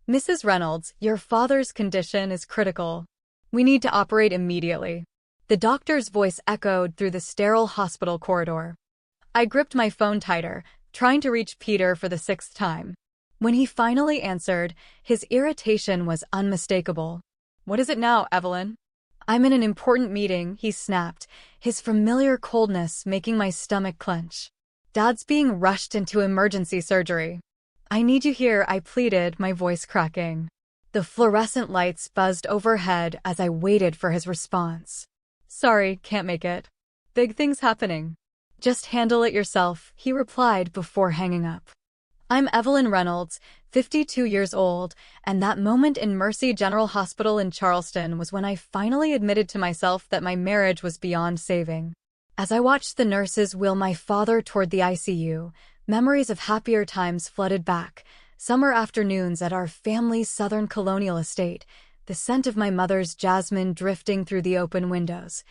Mrs. Reynolds, your father's condition is critical. We need to operate immediately. The doctor's voice echoed through the sterile hospital corridor. I gripped my phone tighter, trying to reach Peter for the sixth time. When he finally answered, his irritation was unmistakable. What is it now, Evelyn? I'm in an important meeting, he snapped, his familiar coldness making my stomach clench. Dad's being rushed into emergency surgery. I need you here, I pleaded, my voice cracking. The fluorescent lights buzzed overhead as I waited for his response. Sorry, can't make it. Big things happening. Just handle it yourself, he replied before hanging up. I'm MeEvelyn Reynolds, 52 years old, and that moment in Mercy General Hospital in Charleston was when I finally admitted to myself that my marriage was beyond saving. As I watched the nurses wheel my father toward the ICU, memories of happier times flooded back. Summer afternoons at our family's southern colonial estate, the scent of my mother's jasmine drifting through the open windows,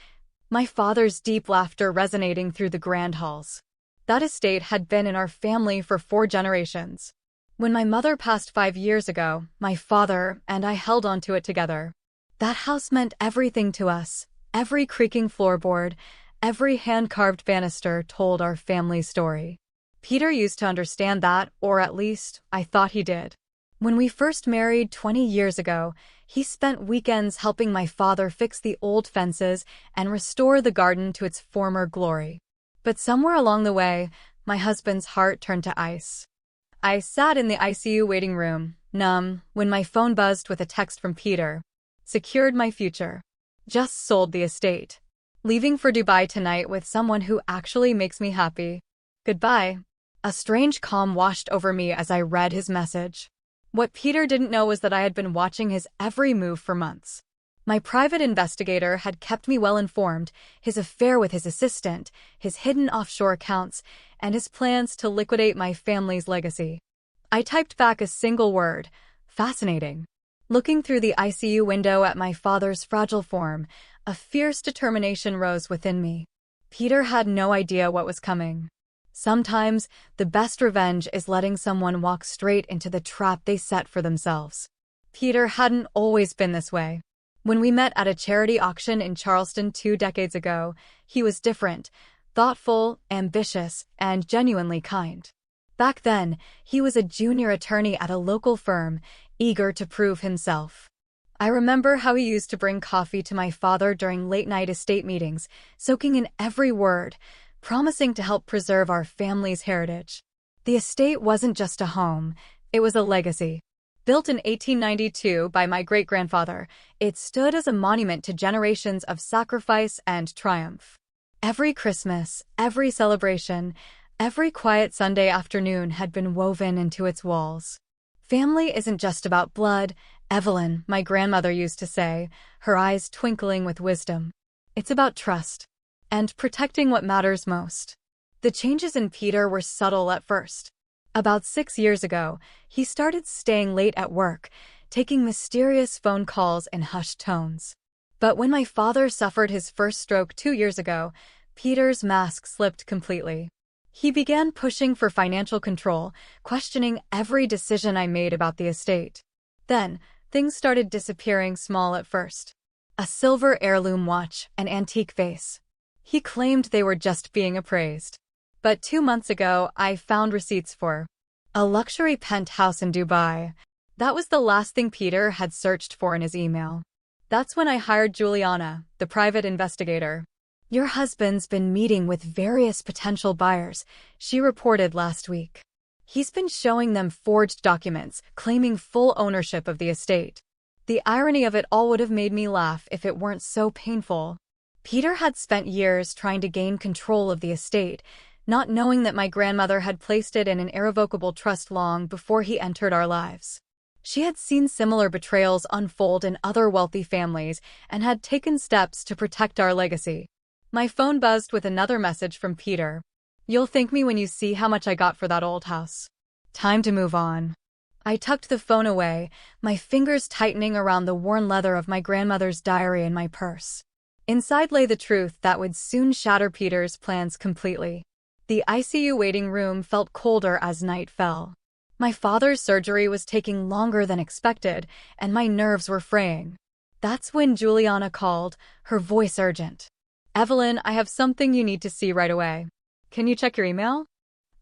my father's deep laughter resonating through the grand halls. That estate had been in our family for 4 generations. When my mother passed 5 years ago, my father and I held on to it together. That house meant everything to us. Every creaking floorboard, every hand-carved banister told our family story. Peter used to understand that, or at least, I thought he did. When we first married 20 years ago, he spent weekends helping my father fix the old fences and restore the garden to its former glory. But somewhere along the way, my husband's heart turned to ice. I sat in the ICU waiting room, numb, when my phone buzzed with a text from Peter. Secured my future. Just sold the estate. Leaving for Dubai tonight with someone who actually makes me happy. Goodbye. A strange calm washed over me as I read his message. What Peter didn't know was that I had been watching his every move for months. My private investigator had kept me well informed, his affair with his assistant, his hidden offshore accounts, and his plans to liquidate my family's legacy. I typed back a single word: fascinating. Looking through the ICU window at my father's fragile form, a fierce determination rose within me. Peter had no idea what was coming. Sometimes, the best revenge is letting someone walk straight into the trap they set for themselves. Peter hadn't always been this way. When we met at a charity auction in Charleston 2 decades ago, he was different, thoughtful, ambitious, and genuinely kind. Back then, he was a junior attorney at a local firm, eager to prove himself. I remember how he used to bring coffee to my father during late-night estate meetings, soaking in every word, promising to help preserve our family's heritage. The estate wasn't just a home, it was a legacy. Built in 1892 by my great-grandfather, it stood as a monument to generations of sacrifice and triumph. Every Christmas, every celebration, every quiet Sunday afternoon had been woven into its walls. Family isn't just about blood, Evelyn, my grandmother used to say, her eyes twinkling with wisdom. It's about trust. And protecting what matters most. The changes in Peter were subtle at first. About 6 years ago, he started staying late at work, taking mysterious phone calls in hushed tones. But when my father suffered his first stroke 2 years ago, Peter's mask slipped completely. He began pushing for financial control, questioning every decision I made about the estate. Then, things started disappearing small at first. A silver heirloom watch, an antique vase. He claimed they were just being appraised. But 2 months ago, I found receipts for a luxury penthouse in Dubai. That was the last thing Peter had searched for in his email. That's when I hired Juliana, the private investigator. Your husband's been meeting with various potential buyers, she reported last week. He's been showing them forged documents, claiming full ownership of the estate. The irony of it all would have made me laugh if it weren't so painful. Peter had spent years trying to gain control of the estate, not knowing that my grandmother had placed it in an irrevocable trust long before he entered our lives. She had seen similar betrayals unfold in other wealthy families and had taken steps to protect our legacy. My phone buzzed with another message from Peter. You'll thank me when you see how much I got for that old house. Time to move on. I tucked the phone away, my fingers tightening around the worn leather of my grandmother's diary in my purse. Inside lay the truth that would soon shatter Peter's plans completely. The ICU waiting room felt colder as night fell. My father's surgery was taking longer than expected, and my nerves were fraying. That's when Juliana called, her voice urgent. "Evelyn, I have something you need to see right away. Can you check your email?"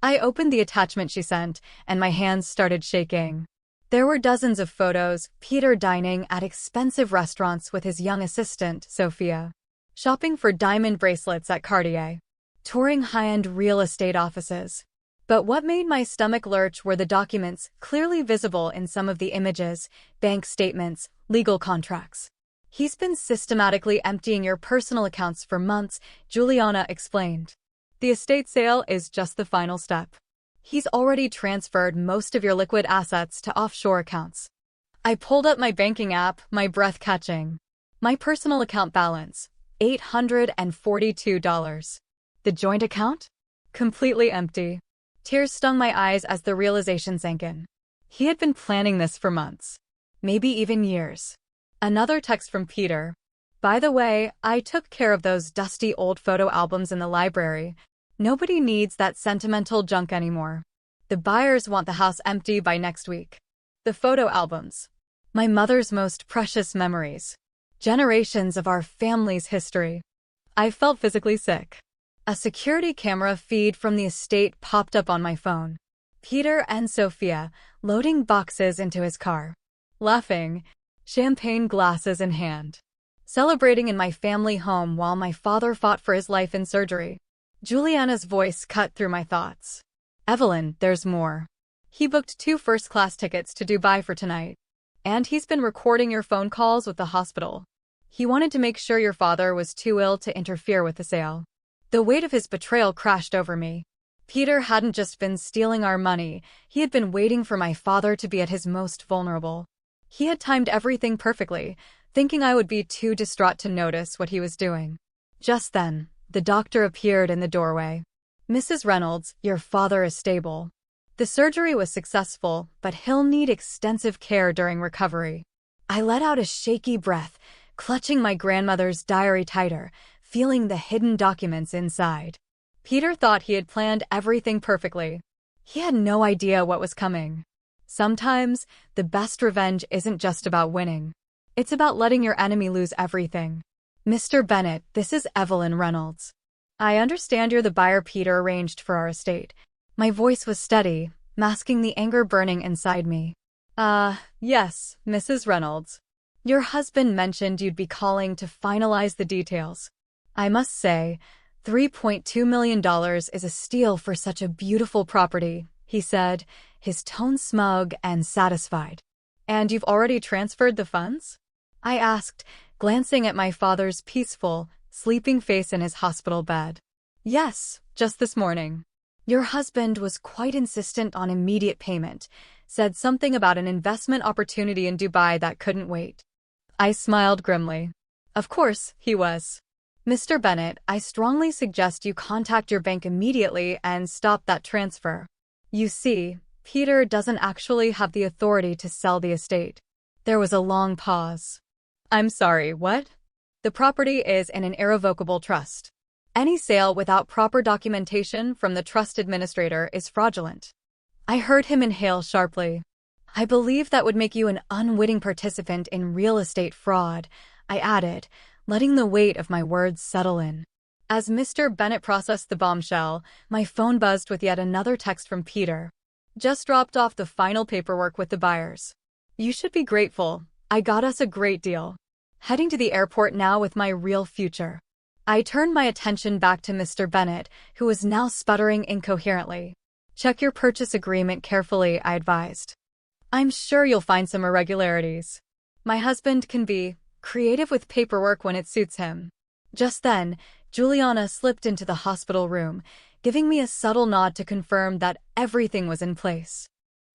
I opened the attachment she sent, and my hands started shaking. There were dozens of photos, Peter dining at expensive restaurants with his young assistant, Sophia, shopping for diamond bracelets at Cartier, touring high-end real estate offices. But what made my stomach lurch were the documents clearly visible in some of the images, bank statements, legal contracts. "He's been systematically emptying your personal accounts for months," Juliana explained. "The estate sale is just the final step. He's already transferred most of your liquid assets to offshore accounts." I pulled up my banking app, my breath catching. My personal account balance, $842. The joint account? Completely empty. Tears stung my eyes as the realization sank in. He had been planning this for months, maybe even years. Another text from Peter. "By the way, I took care of those dusty old photo albums in the library. Nobody needs that sentimental junk anymore. The buyers want the house empty by next week." The photo albums. My mother's most precious memories. Generations of our family's history. I felt physically sick. A security camera feed from the estate popped up on my phone. Peter and Sophia loading boxes into his car. Laughing, champagne glasses in hand. Celebrating in my family home while my father fought for his life in surgery. Juliana's voice cut through my thoughts. "Evelyn, there's more. He booked 2 first-class tickets to Dubai for tonight. And he's been recording your phone calls with the hospital. He wanted to make sure your father was too ill to interfere with the sale." The weight of his betrayal crashed over me. Peter hadn't just been stealing our money, he had been waiting for my father to be at his most vulnerable. He had timed everything perfectly, thinking I would be too distraught to notice what he was doing. Just then, the doctor appeared in the doorway. "Mrs. Reynolds, your father is stable. The surgery was successful, but he'll need extensive care during recovery." I let out a shaky breath, clutching my grandmother's diary tighter, feeling the hidden documents inside. Peter thought he had planned everything perfectly. He had no idea what was coming. Sometimes, the best revenge isn't just about winning. It's about letting your enemy lose everything. "Mr. Bennett, this is Evelyn Reynolds. I understand you're the buyer Peter arranged for our estate." My voice was steady, masking the anger burning inside me. Yes, Mrs. Reynolds. Your husband mentioned you'd be calling to finalize the details. I must say, $3.2 million is a steal for such a beautiful property," he said, his tone smug and satisfied. "And you've already transferred the funds?" I asked, glancing at my father's peaceful, sleeping face in his hospital bed. "Yes, just this morning. Your husband was quite insistent on immediate payment, said something about an investment opportunity in Dubai that couldn't wait." I smiled grimly. Of course, he was. "Mr. Bennett, I strongly suggest you contact your bank immediately and stop that transfer. You see, Peter doesn't actually have the authority to sell the estate." There was a long pause. "I'm sorry, what?" "The property is in an irrevocable trust. Any sale without proper documentation from the trust administrator is fraudulent." I heard him inhale sharply. "I believe that would make you an unwitting participant in real estate fraud," I added, letting the weight of my words settle in. As Mr. Bennett processed the bombshell, my phone buzzed with yet another text from Peter. "Just dropped off the final paperwork with the buyers. You should be grateful. I got us a great deal. Heading to the airport now with my real future." I turned my attention back to Mr. Bennett, who was now sputtering incoherently. "Check your purchase agreement carefully," I advised. "I'm sure you'll find some irregularities. My husband can be creative with paperwork when it suits him." Just then, Juliana slipped into the hospital room, giving me a subtle nod to confirm that everything was in place.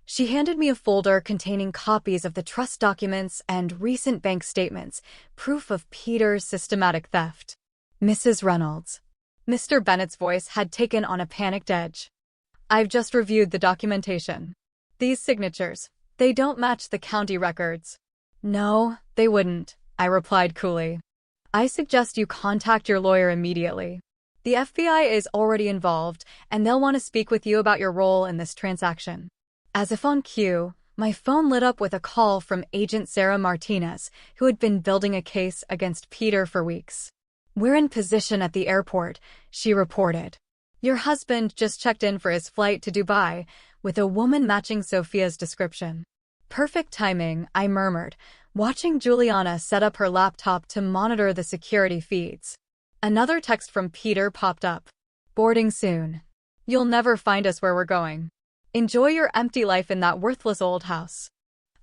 She handed me a folder containing copies of the trust documents and recent bank statements, proof of Peter's systematic theft. "Mrs. Reynolds." Mr. Bennett's voice had taken on a panicked edge. "I've just reviewed the documentation. These signatures, they don't match the county records." "No, they wouldn't," I replied coolly. "I suggest you contact your lawyer immediately. The FBI is already involved, and they'll want to speak with you about your role in this transaction." As if on cue, my phone lit up with a call from Agent Sarah Martinez, who had been building a case against Peter for weeks. "We're in position at the airport," she reported. "Your husband just checked in for his flight to Dubai, with a woman matching Sophia's description." "Perfect timing," I murmured, watching Juliana set up her laptop to monitor the security feeds. Another text from Peter popped up. "Boarding soon. You'll never find us where we're going. Enjoy your empty life in that worthless old house."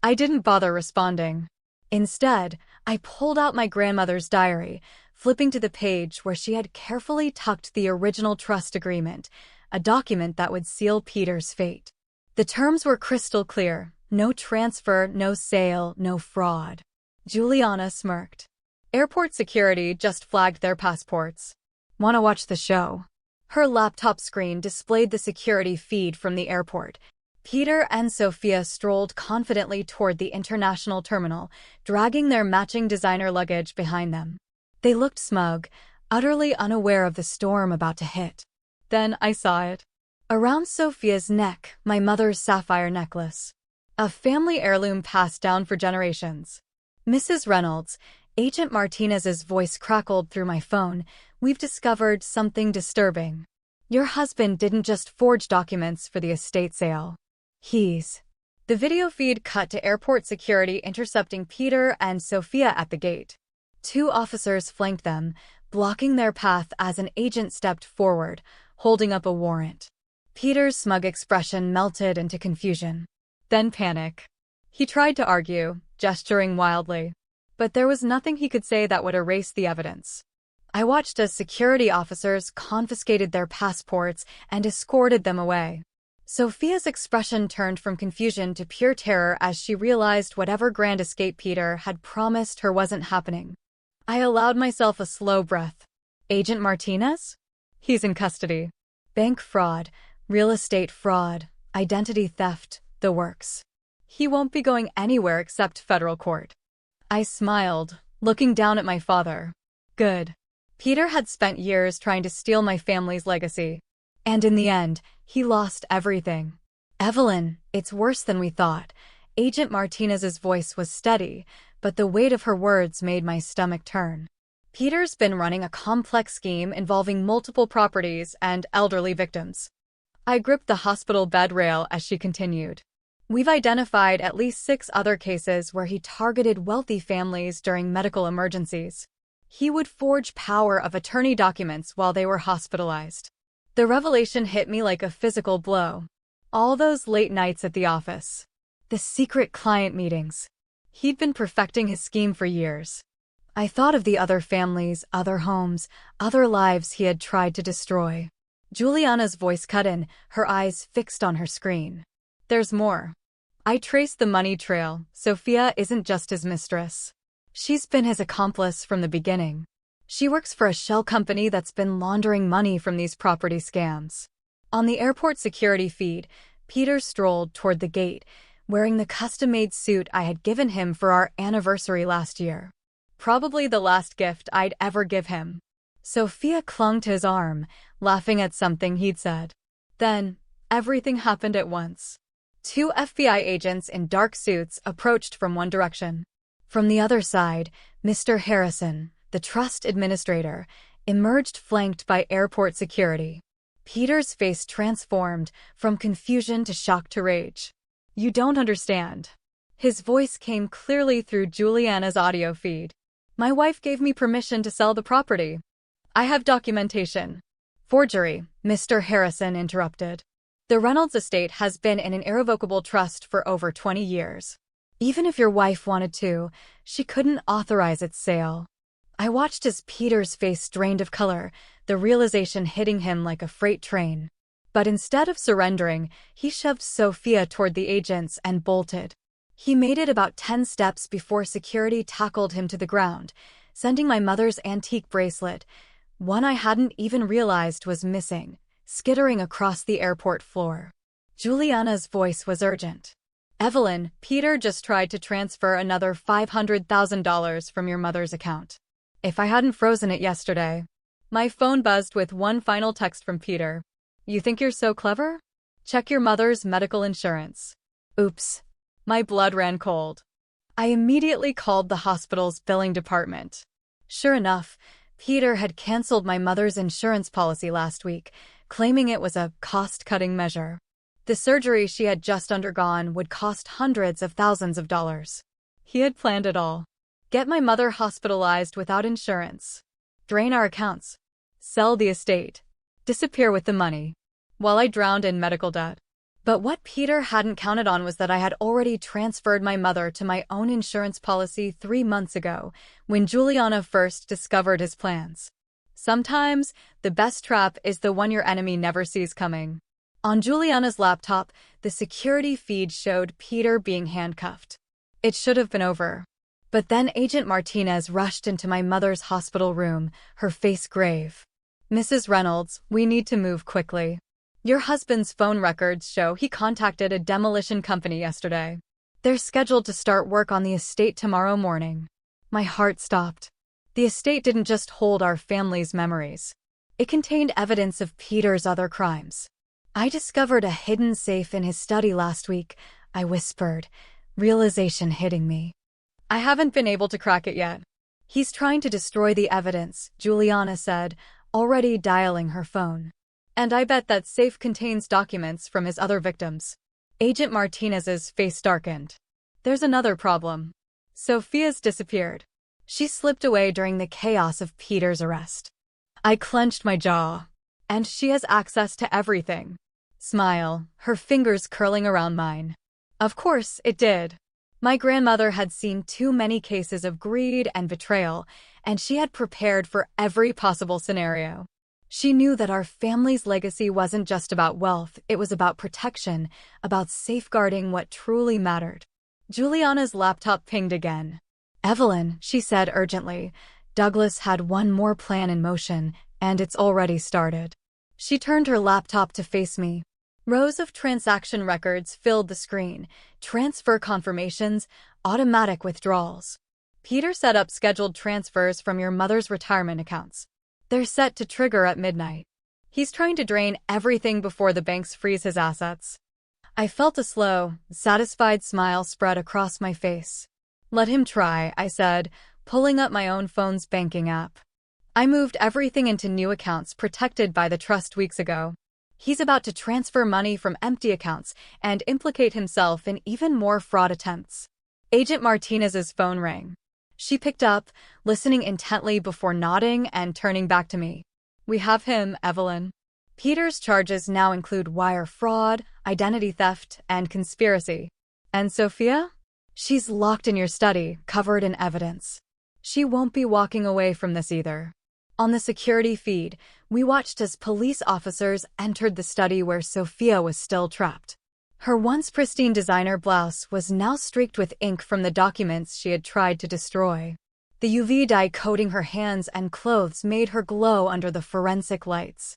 I didn't bother responding. Instead, I pulled out my grandmother's diary, flipping to the page where she had carefully tucked the original trust agreement, a document that would seal Peter's fate. The terms were crystal clear: no transfer, no sale, no fraud. Juliana smirked. Airport security just flagged their passports. "Wanna watch the show?" Her laptop screen displayed the security feed from the airport. Peter and Sophia strolled confidently toward the international terminal, dragging their matching designer luggage behind them. They looked smug, utterly unaware of the storm about to hit. Then I saw it. Around Sophia's neck, my mother's sapphire necklace. A family heirloom passed down for generations. "Mrs. Reynolds," Agent Martinez's voice crackled through my phone, "we've discovered something disturbing. Your husband didn't just forge documents for the estate sale. He's..." The video feed cut to airport security intercepting Peter and Sophia at the gate. Two officers flanked them, blocking their path as an agent stepped forward, holding up a warrant. Peter's smug expression melted into confusion. Then panic. He tried to argue, gesturing wildly. But there was nothing he could say that would erase the evidence. I watched as security officers confiscated their passports and escorted them away. Sophia's expression turned from confusion to pure terror as she realized whatever grand escape Peter had promised her wasn't happening. I allowed myself a slow breath. "Agent Martinez? He's in custody. Bank fraud, real estate fraud, identity theft, the works. He won't be going anywhere except federal court." I smiled, looking down at my father. Good. Peter had spent years trying to steal my family's legacy. And in the end, he lost everything. "Evelyn, it's worse than we thought." Agent Martinez's voice was steady, but the weight of her words made my stomach turn. "Peter's been running a complex scheme involving multiple properties and elderly victims." I gripped the hospital bed rail as she continued. "We've identified at least 6 other cases where he targeted wealthy families during medical emergencies. He would forge power of attorney documents while they were hospitalized." The revelation hit me like a physical blow. All those late nights at the office. The secret client meetings. He'd been perfecting his scheme for years. I thought of the other families, other homes, other lives he had tried to destroy. Juliana's voice cut in, her eyes fixed on her screen. "There's more. I traced the money trail. Sophia isn't just his mistress. She's been his accomplice from the beginning. She works for a shell company that's been laundering money from these property scams." On the airport security feed, Peter strolled toward the gate, wearing the custom-made suit I had given him for our anniversary last year. Probably the last gift I'd ever give him. Sophia clung to his arm, laughing at something he'd said. Then, everything happened at once. 2 FBI agents in dark suits approached from one direction. From the other side, Mr. Harrison, the trust administrator, emerged flanked by airport security. Peter's face transformed, from confusion to shock to rage. "You don't understand." His voice came clearly through Juliana's audio feed. "My wife gave me permission to sell the property. I have documentation." "Forgery," Mr. Harrison interrupted. "The Reynolds estate has been in an irrevocable trust for over 20 years. Even if your wife wanted to, she couldn't authorize its sale." I watched as Peter's face drained of color, the realization hitting him like a freight train. But instead of surrendering, he shoved Sophia toward the agents and bolted. He made it about 10 steps before security tackled him to the ground, sending my mother's antique bracelet, one I hadn't even realized was missing, skittering across the airport floor. Juliana's voice was urgent. "Evelyn, Peter just tried to transfer another $500,000 from your mother's account. If I hadn't frozen it yesterday." My phone buzzed with one final text from Peter. "You think you're so clever? Check your mother's medical insurance." Oops. My blood ran cold. I immediately called the hospital's billing department. Sure enough, Peter had canceled my mother's insurance policy last week, claiming it was a cost-cutting measure. The surgery she had just undergone would cost hundreds of thousands of dollars. He had planned it all. Get my mother hospitalized without insurance. Drain our accounts. Sell the estate. Disappear with the money. While I drowned in medical debt. But what Peter hadn't counted on was that I had already transferred my mother to my own insurance policy 3 months ago, when Juliana first discovered his plans. Sometimes, the best trap is the one your enemy never sees coming. On Juliana's laptop, the security feed showed Peter being handcuffed. It should have been over. But then Agent Martinez rushed into my mother's hospital room, her face grave. "Mrs. Reynolds, we need to move quickly. Your husband's phone records show he contacted a demolition company yesterday. They're scheduled to start work on the estate tomorrow morning." My heart stopped. The estate didn't just hold our family's memories. It contained evidence of Peter's other crimes. "I discovered a hidden safe in his study last week," I whispered, realization hitting me. "I haven't been able to crack it yet." "He's trying to destroy the evidence," Juliana said, already dialing her phone. "And I bet that safe contains documents from his other victims." Agent Martinez's face darkened. "There's another problem. Sophia's disappeared. She slipped away during the chaos of Peter's arrest." I clenched my jaw. "And she has access to everything." Smile, her fingers curling around mine. Of course it did. My grandmother had seen too many cases of greed and betrayal, and she had prepared for every possible scenario. She knew that our family's legacy wasn't just about wealth, it was about protection, about safeguarding what truly mattered. Juliana's laptop pinged again. "Evelyn," she said urgently, "Douglas had one more plan in motion, and it's already started." She turned her laptop to face me. Rows of transaction records filled the screen, transfer confirmations, automatic withdrawals. "Peter set up scheduled transfers from your mother's retirement accounts. They're set to trigger at midnight. He's trying to drain everything before the banks freeze his assets." I felt a slow, satisfied smile spread across my face. "Let him try," I said, pulling up my own phone's banking app. I moved everything into new accounts protected by the trust weeks ago. He's about to transfer money from empty accounts and implicate himself in even more fraud attempts. Agent Martinez's phone rang. She picked up, listening intently before nodding and turning back to me. "We have him, Evelyn. Peter's charges now include wire fraud, identity theft, and conspiracy. And Sophia? She's locked in your study, covered in evidence. She won't be walking away from this either." On the security feed, we watched as police officers entered the study where Sophia was still trapped. Her once pristine designer blouse was now streaked with ink from the documents she had tried to destroy. The UV dye coating her hands and clothes made her glow under the forensic lights.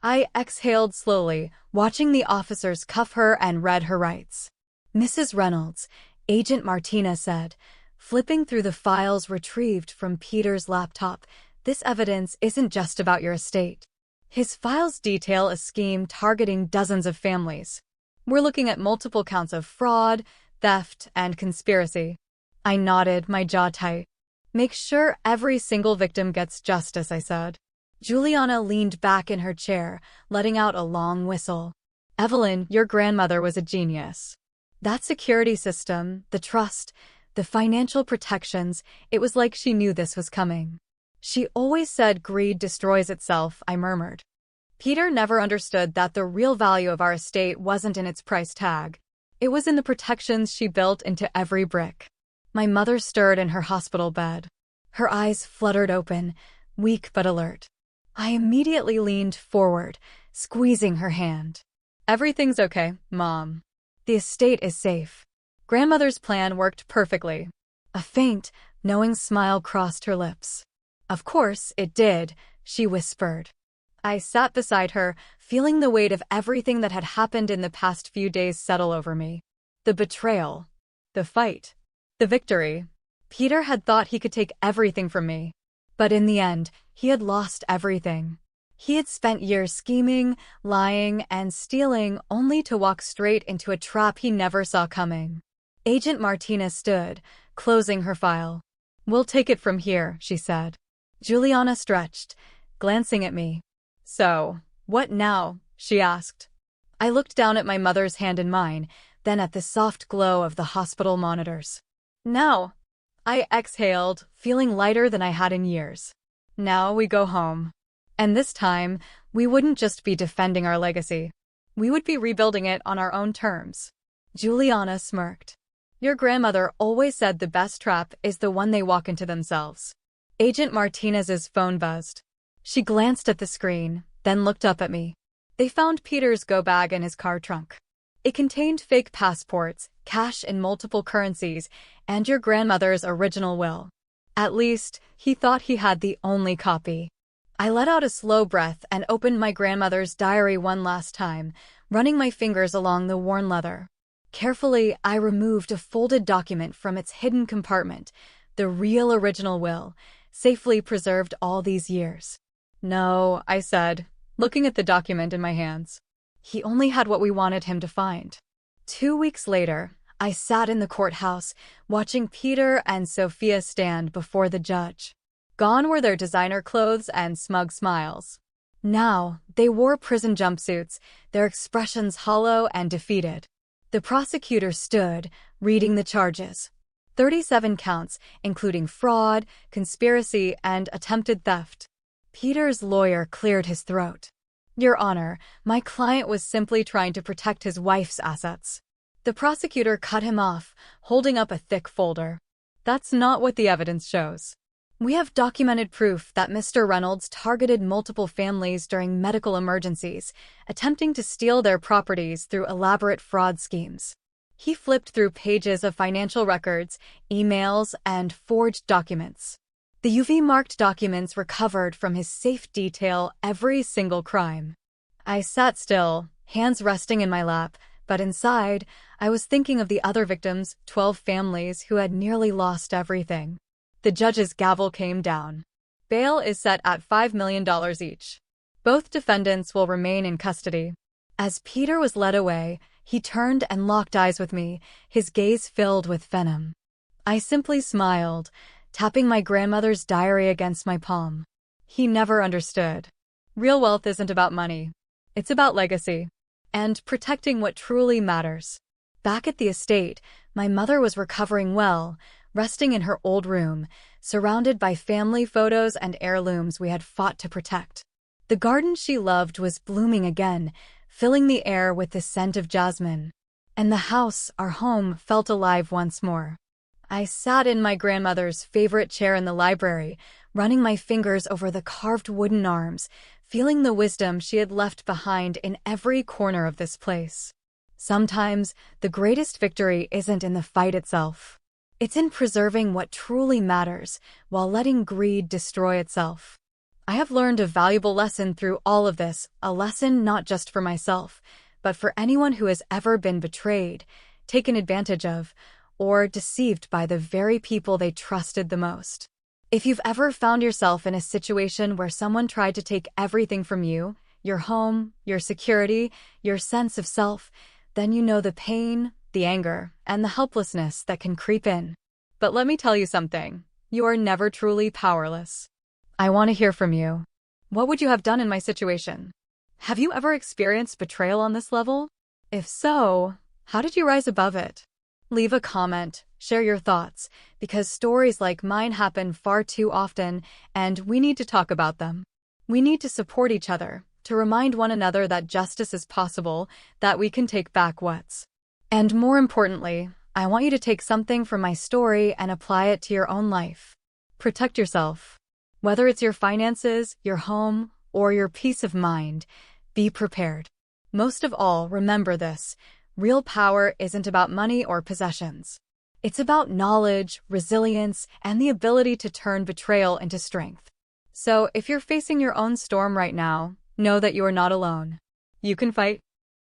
I exhaled slowly, watching the officers cuff her and read her rights. "Mrs. Reynolds," Agent Martinez said, flipping through the files retrieved from Peter's laptop, "this evidence isn't just about your estate. His files detail a scheme targeting dozens of families. We're looking at multiple counts of fraud, theft, and conspiracy." I nodded, my jaw tight. "Make sure every single victim gets justice," I said. Juliana leaned back in her chair, letting out a long whistle. "Evelyn, your grandmother was a genius. That security system, the trust, the financial protections, it was like she knew this was coming." "She always said greed destroys itself," I murmured. "Peter never understood that the real value of our estate wasn't in its price tag. It was in the protections she built into every brick." My mother stirred in her hospital bed. Her eyes fluttered open, weak but alert. I immediately leaned forward, squeezing her hand. "Everything's okay, Mom. The estate is safe. Grandmother's plan worked perfectly." A faint, knowing smile crossed her lips. "Of course it did," she whispered. I sat beside her, feeling the weight of everything that had happened in the past few days settle over me. The betrayal. The fight. The victory. Peter had thought he could take everything from me. But in the end, he had lost everything. He had spent years scheming, lying, and stealing only to walk straight into a trap he never saw coming. Agent Martinez stood, closing her file. "We'll take it from here," she said. Juliana stretched, glancing at me. "So, what now?" she asked. I looked down at my mother's hand in mine, then at the soft glow of the hospital monitors. "Now," I exhaled, feeling lighter than I had in years. "Now we go home." And this time, we wouldn't just be defending our legacy. We would be rebuilding it on our own terms. Juliana smirked. "Your grandmother always said the best trap is the one they walk into themselves." Agent Martinez's phone buzzed. She glanced at the screen, then looked up at me. They found Peter's go bag in his car trunk. It contained fake passports, cash in multiple currencies, and your grandmother's original will. At least, he thought he had the only copy. I let out a slow breath and opened my grandmother's diary one last time, running my fingers along the worn leather. Carefully, I removed a folded document from its hidden compartment, the real original will, safely preserved all these years. "No," I said, looking at the document in my hands. "He only had what we wanted him to find." 2 weeks later, I sat in the courthouse, watching Peter and Sophia stand before the judge. Gone were their designer clothes and smug smiles. Now, they wore prison jumpsuits, their expressions hollow and defeated. The prosecutor stood, reading the charges. 37 counts, including fraud, conspiracy, and attempted theft. Peter's lawyer cleared his throat. "Your Honor, my client was simply trying to protect his wife's assets." The prosecutor cut him off, holding up a thick folder. "That's not what the evidence shows. We have documented proof that Mr. Reynolds targeted multiple families during medical emergencies, attempting to steal their properties through elaborate fraud schemes." He flipped through pages of financial records, emails, and forged documents. The UV-marked documents recovered from his safe detail every single crime. I sat still, hands resting in my lap, but inside, I was thinking of the other victims, 12 families who had nearly lost everything. The judge's gavel came down. Bail is set at $5 million each. Both defendants will remain in custody. As Peter was led away, he turned and locked eyes with me, his gaze filled with venom. I simply smiled, tapping my grandmother's diary against my palm. He never understood. Real wealth isn't about money. It's about legacy. And protecting what truly matters. Back at the estate, my mother was recovering well, resting in her old room, surrounded by family photos and heirlooms we had fought to protect. The garden she loved was blooming again, filling the air with the scent of jasmine. And the house, our home, felt alive once more. I sat in my grandmother's favorite chair in the library, running my fingers over the carved wooden arms, feeling the wisdom she had left behind in every corner of this place. Sometimes, the greatest victory isn't in the fight itself. It's in preserving what truly matters, while letting greed destroy itself. I have learned a valuable lesson through all of this, a lesson not just for myself, but for anyone who has ever been betrayed, taken advantage of, or deceived by the very people they trusted the most. If you've ever found yourself in a situation where someone tried to take everything from you, your home, your security, your sense of self, then you know the pain, the anger, and the helplessness that can creep in. But let me tell you something. You are never truly powerless. I want to hear from you. What would you have done in my situation? Have you ever experienced betrayal on this level? If so, how did you rise above it? Leave a comment, share your thoughts, because stories like mine happen far too often, and we need to talk about them. We need to support each other, to remind one another that justice is possible, that we can take back what's. And more importantly, I want you to take something from my story and apply it to your own life. Protect yourself. Whether it's your finances, your home, or your peace of mind, be prepared. Most of all, remember this. Real power isn't about money or possessions. It's about knowledge, resilience, and the ability to turn betrayal into strength. So if you're facing your own storm right now, know that you are not alone. You can fight.